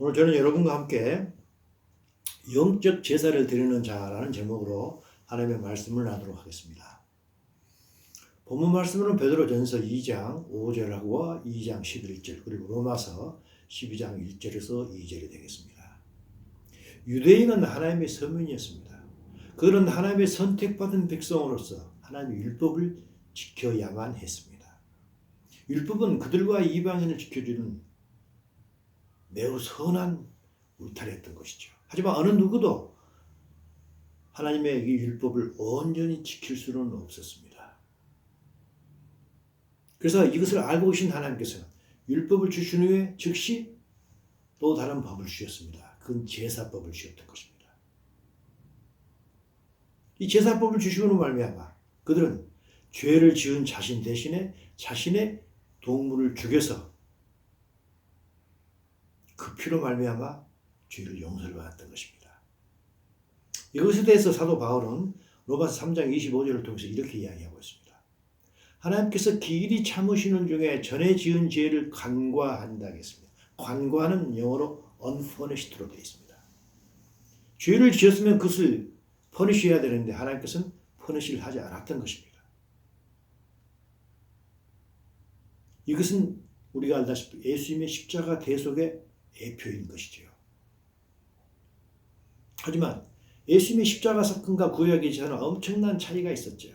오늘 저는 여러분과 함께 영적 제사를 드리는 자라는 제목으로 하나님의 말씀을 나누도록 하겠습니다. 본문 말씀은 베드로전서 2장 5절하고 2장 11절 그리고 로마서 12장 1절에서 2절이 되겠습니다. 유대인은 하나님의 서민이었습니다. 그들은 하나님의 선택받은 백성으로서 하나님의 율법을 지켜야만 했습니다. 율법은 그들과 이방인을 지켜주는 매우 선한 울타리였던 것이죠. 하지만 어느 누구도 하나님의 이 율법을 온전히 지킬 수는 없었습니다. 그래서 이것을 알고 계신 하나님께서는 율법을 주신 후에 즉시 또 다른 법을 주셨습니다. 그건 제사법을 주셨던 것입니다. 이 제사법을 주시고는 말미암아 그들은 죄를 지은 자신 대신에 자신의 동물을 죽여서 그 피로 말미암아 죄를 용서를 받았던 것입니다. 이것에 대해서 사도 바울은 로마서 3장 25절을 통해서 이렇게 이야기하고 있습니다. 하나님께서 길이 참으시는 중에 전에 지은 죄를 간과한다 하겠습니다. 간과는 영어로 unpunished로 되어 있습니다. 죄를 지었으면 그것을 퍼니시해야 되는데 하나님께서는 퍼니시를 하지 않았던 것입니다. 이것은 우리가 알다시피 예수님의 십자가 대속의 예표인 것이죠. 하지만 예수님의 십자가 사건과 구약의 제사는 엄청난 차이가 있었죠.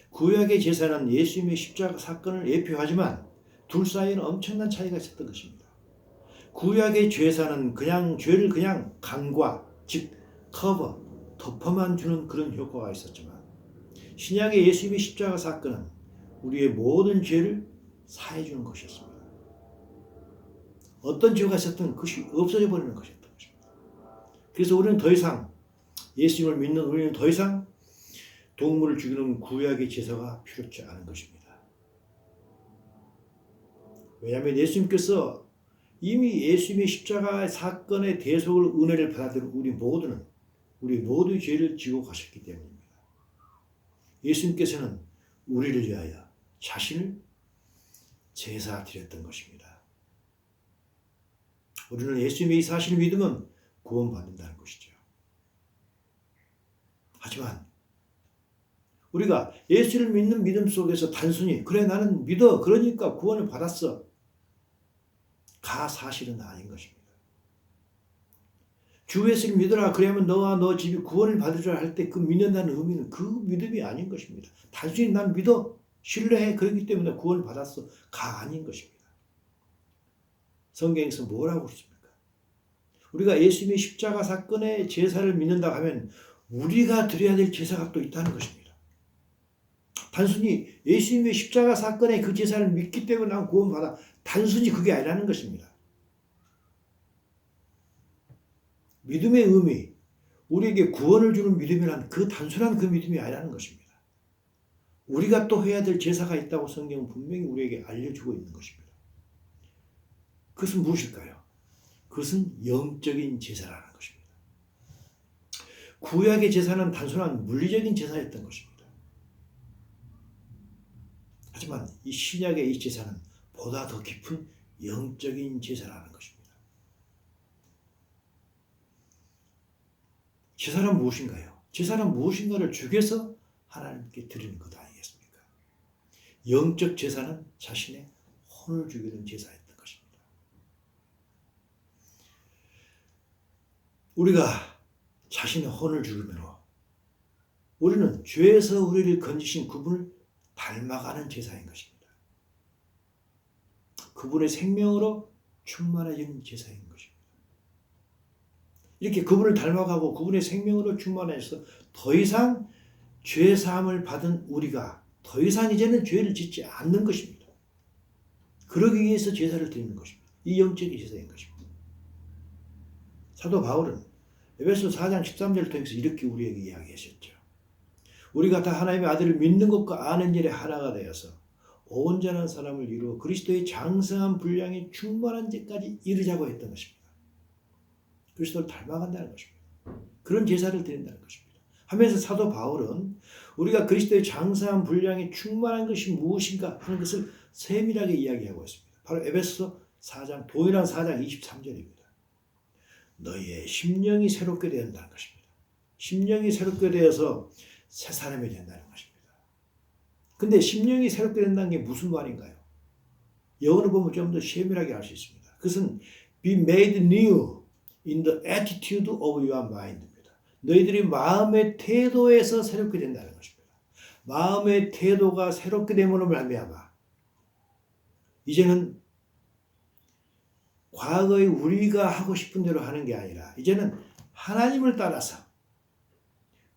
구약의 제사는 예수님의 십자가 사건을 예표하지만 둘 사이에는 엄청난 차이가 있었던 것입니다. 구약의 제사는 그냥 죄를 그냥 간과, 즉 커버, 덮어만 주는 그런 효과가 있었지만 신약의 예수님의 십자가 사건은 우리의 모든 죄를 사해 주는 것이었습니다. 어떤 죄가 있었든 그것이 없어져 버리는 것이었던 것입니다. 그래서 우리는 더 이상 예수님을 믿는 우리는 더 이상 동물을 죽이는 구약의 제사가 필요치 않은 것입니다. 왜냐하면 예수님께서 이미 예수님의 십자가 사건의 대속을 은혜를 받아들인 우리 모두의 죄를 지고 가셨기 때문입니다. 예수님께서는 우리를 위하여 자신을 제사 드렸던 것입니다. 우리는 예수님의 이 사실을 믿으면 구원받는다는 것이죠. 하지만 우리가 예수를 믿는 믿음 속에서 단순히 그래 나는 믿어 그러니까 구원을 받았어 가 사실은 아닌 것입니다. 주 예수를 믿어라 그러면 너와 너 집이 구원을 받을 줄 알 때 그 믿는다는 의미는 그 믿음이 아닌 것입니다. 단순히 난 믿어 신뢰해 그렇기 때문에 구원을 받았어 가 아닌 것입니다. 성경에서 뭐라고 그랬습니까? 우리가 예수님의 십자가 사건의 제사를 믿는다 하면 우리가 드려야 될 제사가 또 있다는 것입니다. 단순히 예수님의 십자가 사건의 그 제사를 믿기 때문에 난 구원받아 단순히 그게 아니라는 것입니다. 믿음의 의미, 우리에게 구원을 주는 믿음이란 그 단순한 그 믿음이 아니라는 것입니다. 우리가 또 해야 될 제사가 있다고 성경은 분명히 우리에게 알려주고 있는 것입니다. 그것은 무엇일까요? 그것은 영적인 제사라는 것입니다. 구약의 제사는 단순한 물리적인 제사였던 것입니다. 하지만 이 신약의 이 제사는 보다 더 깊은 영적인 제사라는 것입니다. 제사는 무엇인가요? 제사는 무엇인가를 죽여서 하나님께 드리는 것 아니겠습니까? 영적 제사는 자신의 혼을 죽이는 제사였던 것입니다. 우리가 자신의 혼을 죽임으로 우리는 죄에서 우리를 건지신 그분을 닮아가는 제사인 것입니다. 그분의 생명으로 충만해지는 제사인 것입니다. 이렇게 그분을 닮아가고 그분의 생명으로 충만해서 더 이상 죄사함을 받은 우리가 더 이상 이제는 죄를 짓지 않는 것입니다. 그러기 위해서 제사를 드리는 것입니다. 이 영적인 제사인 것입니다. 사도 바울은 에베소 4장 13절을 통해서 이렇게 우리에게 이야기하셨죠. 우리가 다 하나님의 아들을 믿는 것과 아는 일에 하나가 되어서 온전한 사람을 이루어 그리스도의 장성한 분량이 충만한 데까지 이르자고 했던 것입니다. 그리스도를 닮아간다는 것입니다. 그런 제사를 드린다는 것입니다. 하면서 사도 바울은 우리가 그리스도의 장성한 분량이 충만한 것이 무엇인가 하는 것을 세밀하게 이야기하고 있습니다. 바로 에베소 4장, 동일한 4장 23절입니다. 너희의 심령이 새롭게 된다는 것입니다. 심령이 새롭게 되어서 새 사람이 된다는 것입니다. 근데 심령이 새롭게 된다는 게 무슨 말인가요? 영어로 보면 좀 더 세밀하게 알 수 있습니다. 그것은 be made new in the attitude of your mind입니다. 너희들이 마음의 태도에서 새롭게 된다는 것입니다. 마음의 태도가 새롭게 됨으로 말미암아 이제는 과거의 우리가 하고 싶은 대로 하는 게 아니라 이제는 하나님을 따라서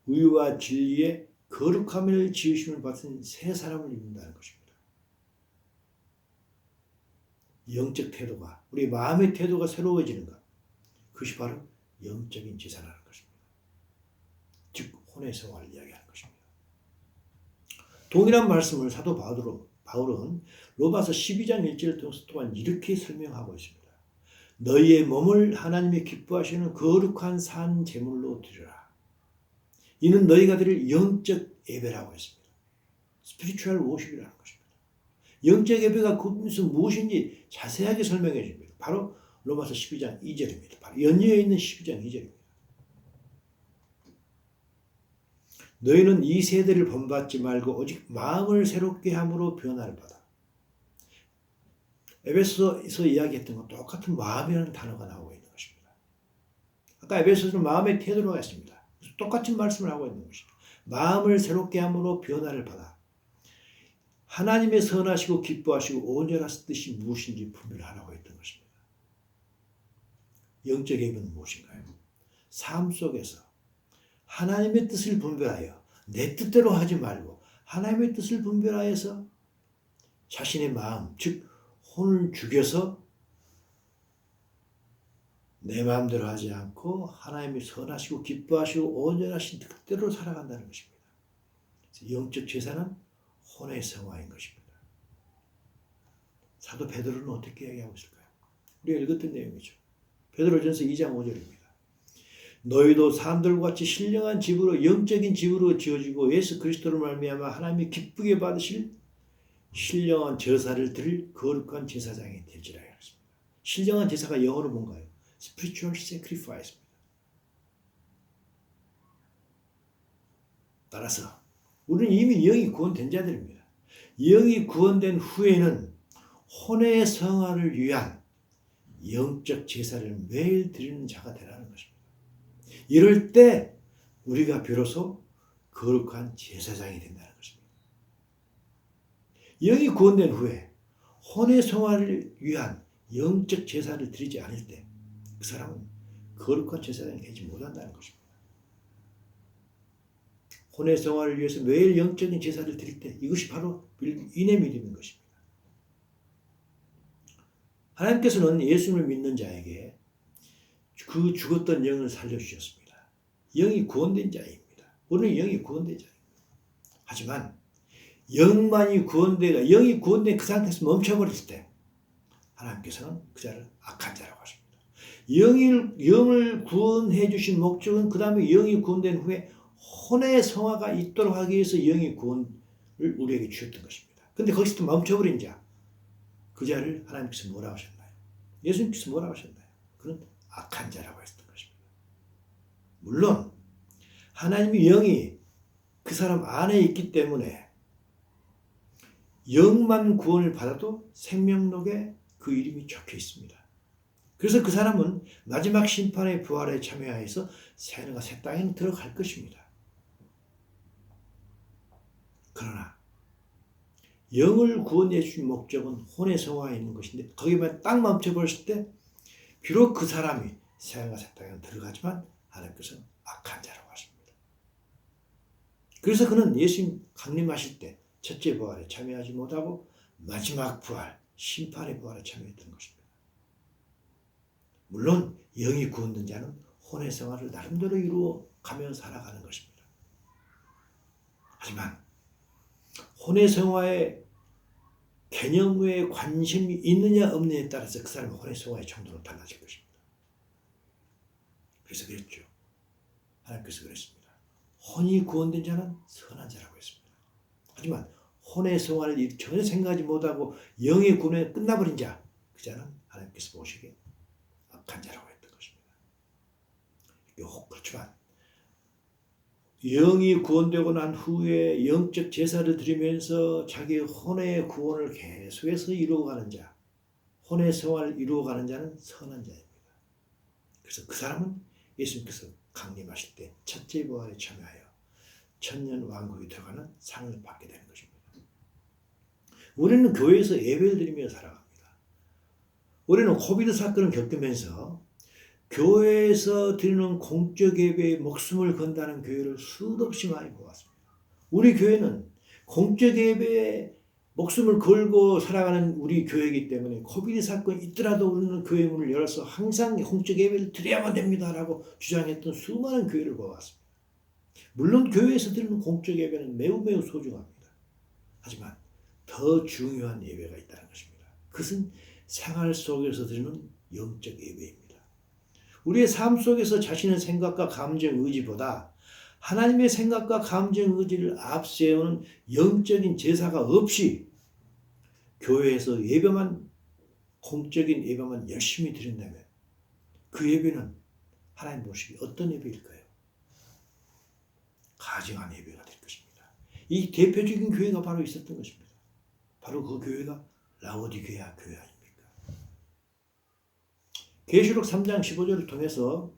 의와 진리의 거룩함을 지으심을 받은 새 사람을 입는다는 것입니다. 영적 태도가, 우리 마음의 태도가 새로워지는 것, 그것이 바로 영적인 제사라는 것입니다. 즉 혼의 생활을 이야기하는 것입니다. 동일한 말씀을 사도 바울은 로마서 12장 1절 또한 이렇게 설명하고 있습니다. 너희의 몸을 하나님이 기뻐하시는 거룩한 산 제물로 드리라. 이는 너희가 드릴 영적 예배라고 했습니다. 스피리추얼 워십이라는 것입니다. 영적 예배가 무엇인지 자세하게 설명해 줍니다. 바로 로마서 12장 2절입니다. 바로 연이어 있는 12장 2절입니다. 너희는 이 세대를 본받지 말고 오직 마음을 새롭게 함으로 변화를 받아. 에베소서 이야기했던 것 똑같은 마음이라는 단어가 나오고 있는 것입니다. 아까 에베소서는 마음의 태도로 했습니다. 똑같은 말씀을 하고 있는 것입니다. 마음을 새롭게 함으로 변화를 받아. 하나님의 선하시고 기뻐하시고 온전하신 뜻이 무엇인지 분별하라고 했던 것입니다. 영적 예배는 무엇인가요? 삶 속에서 하나님의 뜻을 분별하여 내 뜻대로 하지 말고 하나님의 뜻을 분별하여서 자신의 마음, 즉 혼을 죽여서 내 마음대로 하지 않고 하나님이 선하시고 기뻐하시고 온전하신 뜻대로 살아간다는 것입니다. 영적 제사는 혼의 성화인 것입니다. 사도 베드로는 어떻게 이야기하고 있을까요? 우리가 읽었던 내용이죠. 베드로전서 2장 5절입니다. 너희도 사람들과 같이 신령한 집으로 영적인 집으로 지어지고 예수 그리스도를 말미암아 하나님이 기쁘게 받으실 신령한 제사를 드릴 거룩한 제사장이 되지라 했습니다. 신령한 제사가 영어로 뭔가요? Spiritual sacrifice입니다. 따라서 우리는 이미 영이 구원된 자들입니다. 영이 구원된 후에는 혼의 성화를 위한 영적 제사를 매일 드리는 자가 되라는 것입니다. 이럴 때 우리가 비로소 거룩한 제사장이 된다는 것입니다. 영이 구원된 후에 혼의 성화를 위한 영적 제사를 드리지 않을 때 그 사람은 거룩한 제사장이 되지 못한다는 것입니다. 혼의 성화를 위해서 매일 영적인 제사를 드릴 때 이것이 바로 인의 믿음인 것입니다. 하나님께서는 예수를 믿는 자에게 그 죽었던 영을 살려주셨습니다. 영이 구원된 자입니다. 우리는 영이 구원된 자입니다. 하지만 영이 구원된 그 상태에서 멈춰버렸을 때 하나님께서는 그 자를 악한 자라고 하십니다. 영을 구원해 주신 목적은 그 다음에 영이 구원된 후에 혼의 성화가 있도록 하기 위해서 영의 구원을 우리에게 주셨던 것입니다. 그런데 거기서 또 멈춰버린 자, 그 자를 하나님께서 뭐라고 하셨나요? 예수님께서 뭐라고 하셨나요? 그는 악한 자라고 했던 것입니다. 물론 하나님의 영이 그 사람 안에 있기 때문에 영만 구원을 받아도 생명록에 그 이름이 적혀 있습니다. 그래서 그 사람은 마지막 심판의 부활에 참여하여서 새 하늘과 새 땅에 들어갈 것입니다. 그러나 영을 구원해 주신 목적은 혼의 성화에 있는 것인데 거기만 딱 멈춰버렸을 때 비록 그 사람이 새 하늘과 새 땅에 들어가지만 하나님께서는 악한 자라고 하십니다. 그래서 그는 예수님 강림하실 때 첫째 부활에 참여하지 못하고 마지막 부활, 심판의 부활에 참여했던 것입니다. 물론 영이 구원된 자는 혼의 생활을 나름대로 이루어가며 살아가는 것입니다. 하지만 혼의 생활의 개념에 관심이 있느냐 없느냐에 따라서 그 사람은 혼의 생활의 정도는 달라질 것입니다. 그래서 그랬죠. 하나님께서 그랬습니다. 혼이 구원된 자는 선한 자라고 했습니다. 하지만 혼의 생활을 전혀 생각하지 못하고 영의 구원에 끝나버린 자, 그 자는 하나님께서 보시기에 악한 자라고 했던 것입니다. 그렇지만 영이 구원되고 난 후에 영적 제사를 드리면서 자기 혼의 구원을 계속해서 이루어가는 자, 혼의 생활을 이루어가는 자는 선한 자입니다. 그래서 그 사람은 예수님께서 강림하실 때 첫째 부활에 참여하여 천년 왕국에 들어가는 상을 받게 되는 것입니다. 우리는 교회에서 예배를 드리며 살아갑니다. 우리는 코비드 사건을 겪으면서 교회에서 드리는 공적 예배에 목숨을 건다는 교회를 수도 없이 많이 보았습니다. 우리 교회는 공적 예배에 목숨을 걸고 살아가는 우리 교회이기 때문에 코비드 사건이 있더라도 우리는 교회 문을 열어서 항상 공적 예배를 드려야만 됩니다라고 주장했던 수많은 교회를 보았습니다. 물론 교회에서 드리는 공적 예배는 매우 매우 소중합니다. 하지만 더 중요한 예배가 있다는 것입니다. 그것은 생활 속에서 드리는 영적 예배입니다. 우리의 삶 속에서 자신의 생각과 감정 의지보다 하나님의 생각과 감정 의지를 앞세우는 영적인 제사가 없이 교회에서 예배만, 공적인 예배만 열심히 드린다면 그 예배는 하나님 보시기에 어떤 예배일까요? 가증한 예배가 될 것입니다. 이 대표적인 교회가 바로 있었던 것입니다. 바로 그 교회가 라오디게아 교회 아닙니까? 계시록 3장 15절을 통해서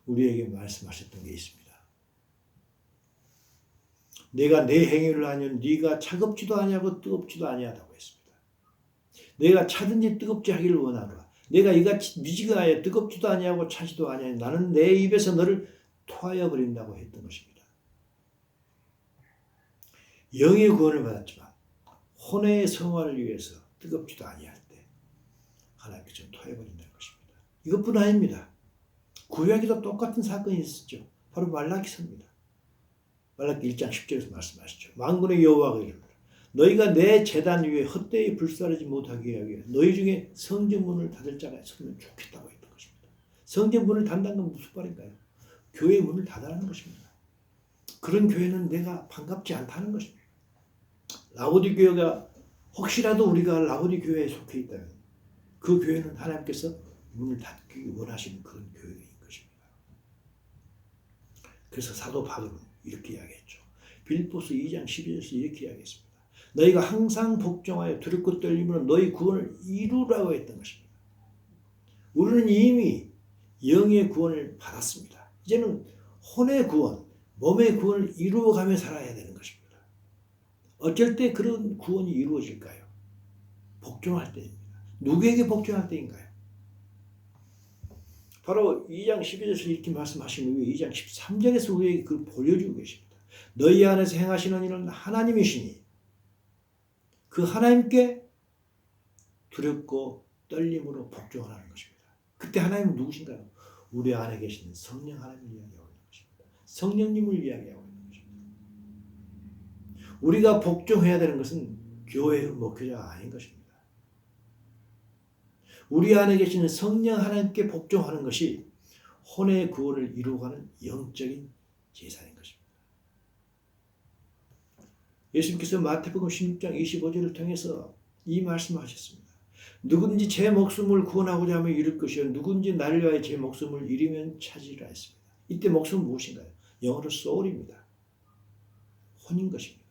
우리에게 말씀하셨던 게 있습니다. 내가 내 행위를 하면 네가 차갑지도 아니하고 뜨겁지도 아니하다고 했습니다. 내가 차든지 뜨겁지 하기를 원하노라. 내가 이같이 미지근하여 뜨겁지도 아니하고 차지도 아니하니 나는 내 입에서 너를 토하여 버린다고 했던 것입니다. 영의 구원을 받았지만 혼의 성화를 위해서 뜨겁지도 아니할 때 하나님께서 토하여 버린다는 것입니다. 이것뿐 아닙니다. 구약에도 똑같은 사건이 있었죠. 바로 말라기서입니다. 말라기 1장 10절에서 말씀하시죠. 만군의 여호와가 이르노라. 너희가 내 제단 위에 헛되이 불사르지 못하게 하기 위해 너희 중에 성전문을 닫을 자가 있으면 좋겠다고 했던 것입니다. 성전문을 닫는 건 무슨 말인가요? 교회의 문을 닫으라는 것입니다. 그런 교회는 내가 반갑지 않다는 것입니다. 라오디 교회가 혹시라도 우리가 라오디 교회에 속해 있다면 그 교회는 하나님께서 문을 닫기 원하시는 그런 교회인 것입니다. 그래서 사도 바울은 이렇게 이야기했죠. 빌립보서 2장 12절에서 이렇게 이야기했습니다. 너희가 항상 복종하여 두렵고 떨림으로 너희 구원을 이루라고 했던 것입니다. 우리는 이미 영의 구원을 받았습니다. 이제는 혼의 구원, 몸의 구원을 이루어가며 살아야 되는 것입니다. 어쩔 때 그런 구원이 이루어질까요? 복종할 때입니다. 누구에게 복종할 때인가요? 바로 2장 12절에서 이렇게 말씀하신 후에 2장 13절에서 우리에게 그걸 보여주고 계십니다. 너희 안에서 행하시는 이는 하나님이시니 그 하나님께 두렵고 떨림으로 복종하라는 것입니다. 그때 하나님은 누구신가요? 우리 안에 계신 성령 하나님을 이야기하고 있는 것입니다. 성령님을 이야기하고 있는 것입니다. 우리가 복종해야 되는 것은 교회의 목회자가 아닌 것입니다. 우리 안에 계시는 성령 하나님께 복종하는 것이 혼의 구원을 이루어가는 영적인 제사인 것입니다. 예수님께서 마태복음 16장 25절을 통해서 이 말씀을 하셨습니다. 누구든지 제 목숨을 구원하고자 하면 잃을 것이요 누구든지 나를 위하여 제 목숨을 잃으면 찾으리라 했습니다. 이때 목숨은 무엇인가요? 영어로 soul입니다. 혼인 것입니다.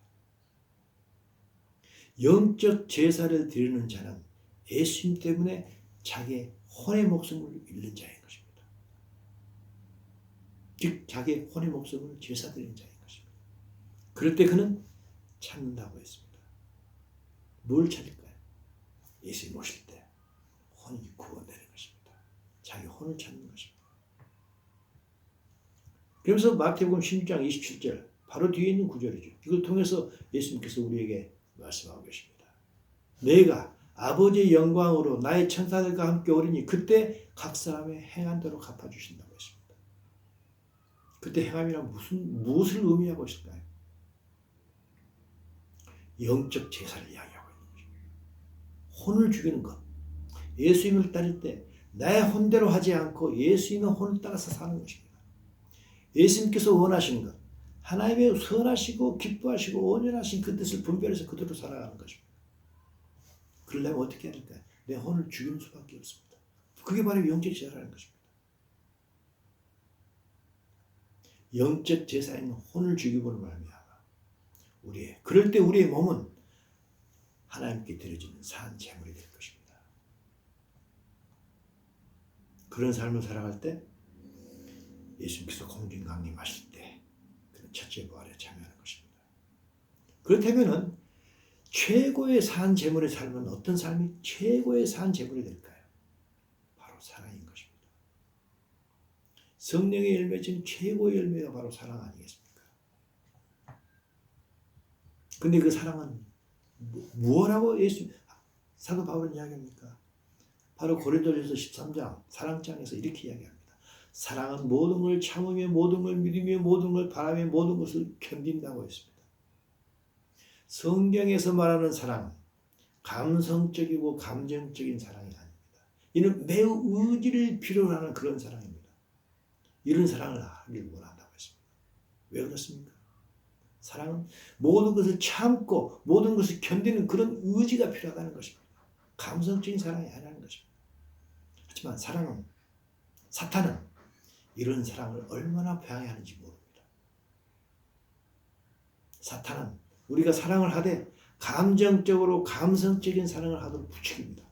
영적 제사를 드리는 자는 예수님 때문에 자기의 혼의 목숨을 잃는 자인 것입니다. 즉 자기의 혼의 목숨을 제사 드리는 자인 것입니다. 그럴 때 그는 찾는다고 했습니다. 뭘 찾을까요? 예수님 오실 때 혼이 구원되는 것입니다. 자기 혼을 찾는 것입니다. 그러면서 마태복음 16장 27절 바로 뒤에 있는 구절이죠. 이걸 통해서 예수님께서 우리에게 말씀하고 계십니다. 내가 아버지의 영광으로 나의 천사들과 함께 오리니 그때 각 사람의 행한 대로 갚아주신다고 했습니다. 그때 행함이란 무엇을 의미하고 있을까요? 영적 제사를 이야기하고 있는 것입니다. 혼을 죽이는 것. 예수님을 따를 때 나의 혼대로 하지 않고 예수님의 혼을 따라서 사는 것입니다. 예수님께서 원하시는 것. 하나님의 선하시고 기뻐하시고 온전하신 그 뜻을 분별해서 그대로 살아가는 것입니다. 그러려면 어떻게 해야 될까요? 내 혼을 죽이는 수밖에 없습니다. 그게 바로 영적 제사라는 것입니다. 영적 제사인 혼을 죽이고는 말미암아 그럴 때 우리의 몸은 하나님께 드려지는 산 제물이 될 것입니다. 그런 삶을 살아갈 때 예수님께서 공중 강림하실 때 그런 첫째 부활에 참여하는 것입니다. 그렇다면 최고의 산 제물의 삶은 어떤 삶이 최고의 산 제물이 될까요? 바로 사랑인 것입니다. 성령의 열매 중 최고의 열매가 바로 사랑 아니겠습니까? 근데 그 사랑은 무엇라고 사도 바울은 이야기합니까? 바로 고린도전서 13장 사랑장에서 이렇게 이야기합니다. 사랑은 모든 걸 참으며 모든 걸 믿으며 모든 걸 바라며 모든 것을 견딘다고 했습니다. 성경에서 말하는 사랑, 감성적이고 감정적인 사랑이 아닙니다. 이는 매우 의지를 필요로 하는 그런 사랑입니다. 이런 사랑을 하길 원한다고 했습니다. 왜 그렇습니까? 사랑은 모든 것을 참고 모든 것을 견디는 그런 의지가 필요하다는 것입니다. 감성적인 사랑이 아니라는 것입니다. 하지만 사탄은 이런 사랑을 얼마나 방해하는지 모릅니다. 사탄은 우리가 사랑을 하되 감정적으로 감성적인 사랑을 하도록 부추깁니다.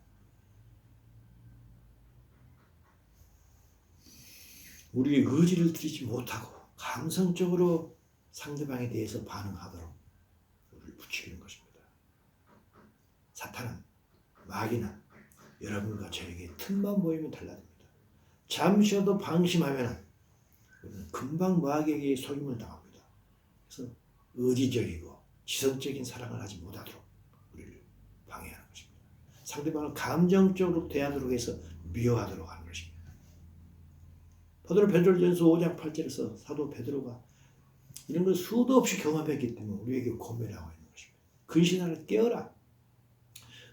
우리의 의지를 들이지 못하고 감성적으로 상대방에 대해서 반응하도록 우리를 부추기는 것입니다. 사탄은 마귀는 여러분과 저에게 틈만 보이면 달라듭니다. 잠시라도 방심하면 우리는 금방 마귀에게 속임을 당합니다. 그래서 의지적이고 지성적인 사랑을 하지 못하도록 우리를 방해하는 것입니다. 상대방을 감정적으로 대하도록 해서 미워하도록 하는 것입니다. 베드로전서 5장 8절에서 사도 베드로가 이런 걸 수도 없이 경험했기 때문에 우리에게 고면하고 있는 것입니다. 근신하라 깨어라.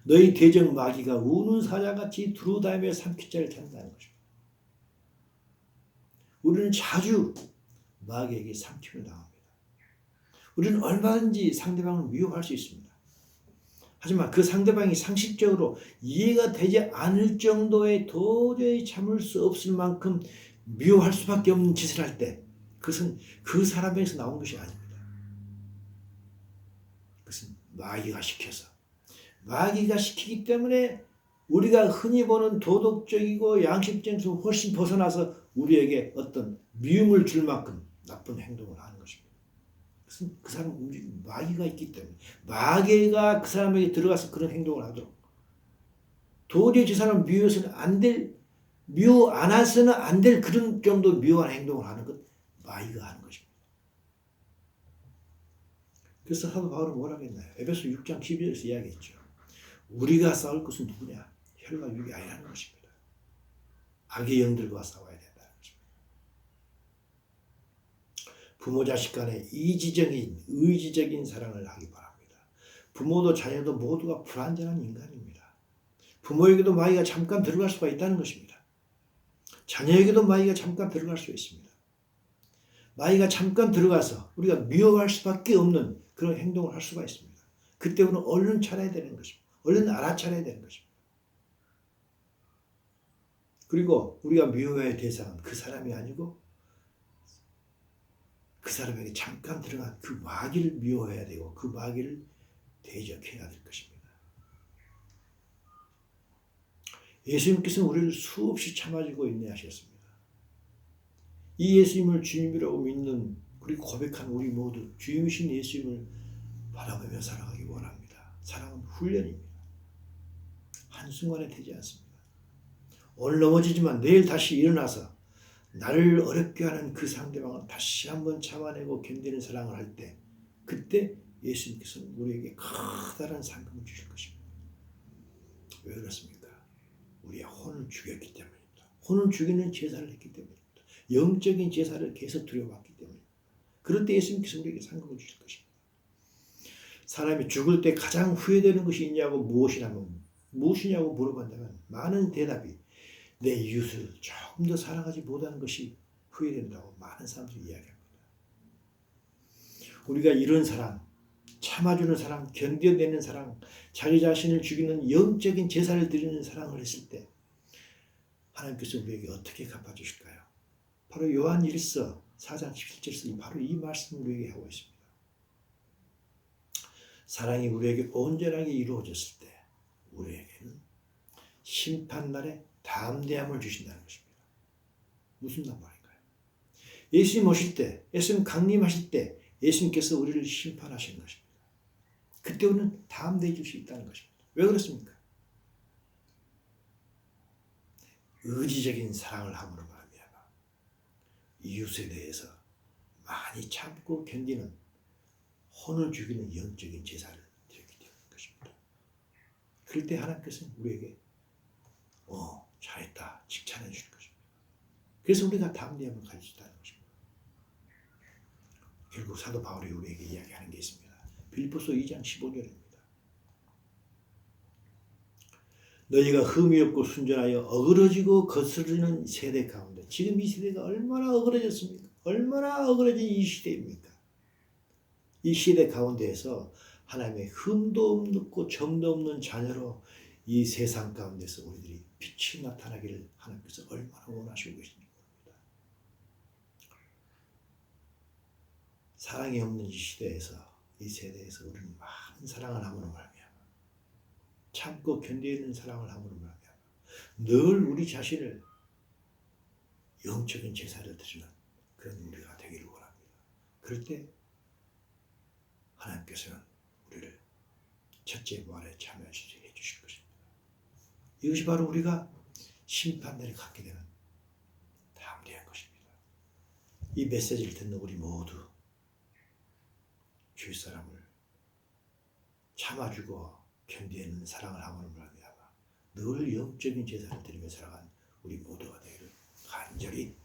너희 대적 마귀가 우는 사자같이 두루다니며 삼키자를 찾는다는 것입니다. 우리는 자주 마귀에게 삼킴을 당합니다. 우리는 얼마든지 상대방을 미워할 수 있습니다. 하지만 그 상대방이 상식적으로 이해가 되지 않을 정도의 도저히 참을 수 없을 만큼 미워할 수밖에 없는 짓을 할 때 그것은 그 사람에게서 나온 것이 아닙니다. 그것은 마귀가 시키기 때문에 우리가 흔히 보는 도덕적이고 양식적에서 훨씬 벗어나서 우리에게 어떤 미움을 줄 만큼 나쁜 행동을 하는 것입니다. 그것은 그 사람 움직이는 마귀가 있기 때문에 마귀가 그 사람에게 들어가서 그런 행동을 하도록 도저히 저 사람을 미워해서는 미워 안 해서는 안 될 그런 정도 미워한 행동을 하는 것 마귀가 하는 것입니다. 그래서 사도 바울은 뭐라고 했나요? 에베소 6장 12절에서 이야기했죠. 우리가 싸울 것은 누구냐? 혈과 육이 아니라는 것입니다. 악의 영들과 싸워야 된다는 것입니다. 부모 자식 간에 이지적인 의지적인 사랑을 하기 바랍니다. 부모도 자녀도 모두가 불완전한 인간입니다. 부모에게도 마귀가 잠깐 들어갈 수가 있다는 것입니다. 자녀에게도 마귀가 잠깐 들어갈 수 있습니다. 마귀가 잠깐 들어가서 우리가 미워할 수밖에 없는 그런 행동을 할 수가 있습니다. 그때 우리는 얼른 차려야 되는 것입니다. 얼른 알아차려야 되는 것입니다. 그리고 우리가 미워해야 할 대상은 그 사람이 아니고 그 사람에게 잠깐 들어간 그 마귀를 미워해야 되고 그 마귀를 대적해야 될 것입니다. 예수님께서는 우리를 수없이 참아주고 인내하셨습니다. 이 예수님을 주님이라고 믿는 그리고 고백한 우리 모두 주님이신 예수님을 바라보며 살아가기 원합니다. 사랑은 훈련입니다. 한순간에 되지 않습니다. 오늘 넘어지지만 내일 다시 일어나서 나를 어렵게 하는 그 상대방을 다시 한번 참아내고 견디는 사랑을 할 때 그때 예수님께서는 우리에게 커다란 상급을 주실 것입니다. 왜 그렇습니까? 우리의 혼을 죽였기 때문입니다. 혼을 죽이는 제사를 했기 때문입니다. 영적인 제사를 계속 드려왔기 때문입니다. 그럴 때 예수님께서 우리에게 상급을 주실 것입니다. 사람이 죽을 때 가장 후회되는 것이 있냐고 무엇이냐고 물어본다면 많은 대답이 내 이웃을 조금 더 사랑하지 못하는 것이 후회된다고 많은 사람들이 이야기합니다. 우리가 이런 사랑, 참아주는 사랑, 견뎌내는 사랑, 자기 자신을 죽이는 영적인 제사를 드리는 사랑을 했을 때 하나님께서 우리에게 어떻게 갚아주실까요? 바로 요한 1서 4장 17절에서 바로 이 말씀을 우리에게 하고 있습니다. 사랑이 우리에게 온전하게 이루어졌을 때 우리에게는 심판날에 담대함을 주신다는 것입니다. 무슨 말인가요? 예수님 오실 때, 예수님 강림하실 때 예수님께서 우리를 심판하시는 것입니다. 그때 우리는 담대해질 수 있다는 것입니다. 왜 그렇습니까? 의지적인 사랑을 함으로 말미암아 이웃에 대해서 많이 참고 견디는 혼을 죽이는 영적인 제사를 드렸기 때문인 것입니다. 그럴 때 하나님께서는 우리에게 잘했다 칭찬해 주는 것입니다. 그래서 우리가 담대함을 가질 수 있다는 것입니다. 결국 사도 바울이 우리에게 이야기하는 게 있습니다. 빌립보서 2장 15절입니다. 너희가 흠이 없고 순전하여 어그러지고 거스르는 세대 가운데, 지금 이 세대가 얼마나 어그러졌습니까? 얼마나 어그러진 이 시대입니까? 이 시대 가운데에서 하나님의 흠도 없고 점도 없는 자녀로 이 세상 가운데서 우리들이 빛이 나타나기를 하나님께서 얼마나 원하시고 계신지 모릅니다. 사랑이 없는 이 시대에서, 이 세대에서 우리는 많은 사랑을 함으로 말미암아 참고 견디는 사랑을 함으로 말미암아 늘 우리 자신을 영적인 제사를 드리는 그런 우리가 되기를 원합니다. 그럴 때 하나님께서는 우리를 첫째 부활에 참여해 주실 것입니다. 이것이 바로 우리가 심판날에 갖게 되는 담대한 것입니다. 이 메시지를 듣는 우리 모두 주위 사람을 참아주고 견디는 사랑을 함으로 말미암아 늘 영적인 제사를 드리며 살아간 우리 모두가 되기를 간절히